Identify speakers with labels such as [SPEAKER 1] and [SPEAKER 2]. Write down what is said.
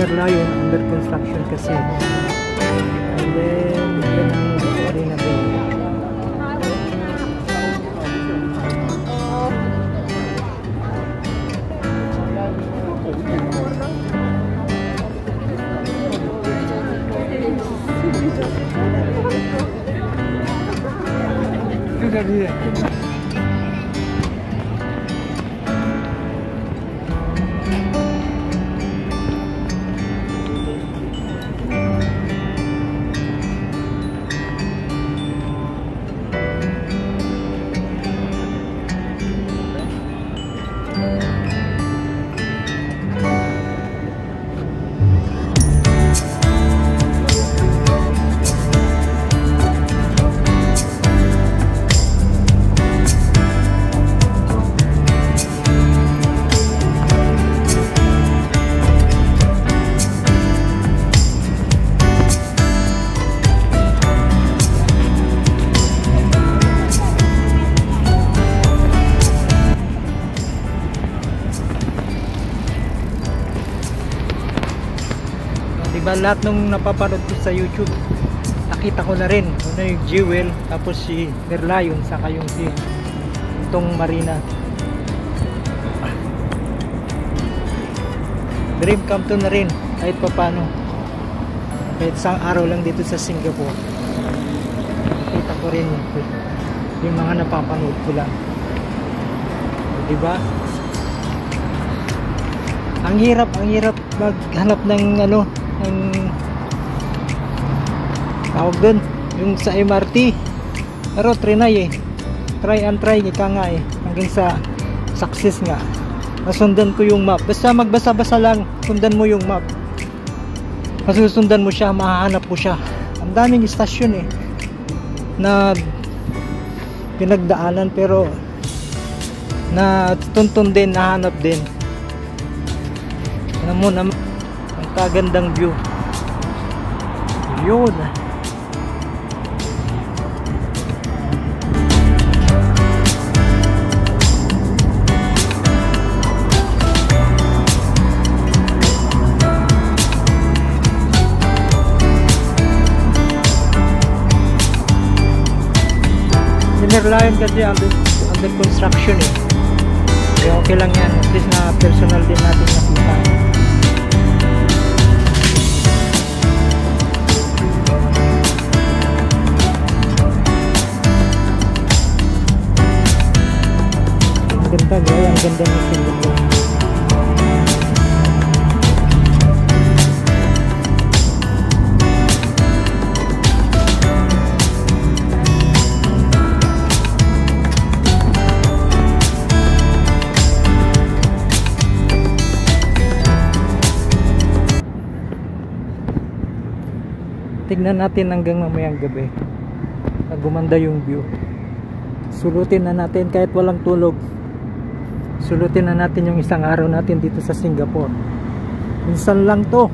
[SPEAKER 1] Merlion under construction kasi. And then Marina Bay. Diba lahat nung napapanood ko sa YouTube, nakita ko na rin ano yung Jewel, tapos si Merlion, saka yung si itong Marina. Dream come to na rin kahit pa paano, kahit isang araw lang dito sa Singapore. Nakita ko rin yung mga napapanood ko lang, diba? Ang hirap maghanap ng ano, ang tawag dun, yung sa MRT. Pero try and try ika nga hanggang sa success nga. Nasundan ko yung map, basta magbasa-basa lang, sundan mo yung map, masusundan mo siya, mahahanap mo siya. Ang daming istasyon na pinagdaanan, pero na tuntun din, nahanap din. Ano mo naman ang kagandang view yun. Si Merlion kasi under construction kaya okay lang yan, at least na personal din natin nakita. Ang ganda ng Singapore. Tignan natin hanggang mamayang gabi pag gumanda yung view. Sulutin na natin kahit walang tulog. Sulutin na natin yung isang araw natin dito sa Singapore. Minsan lang to.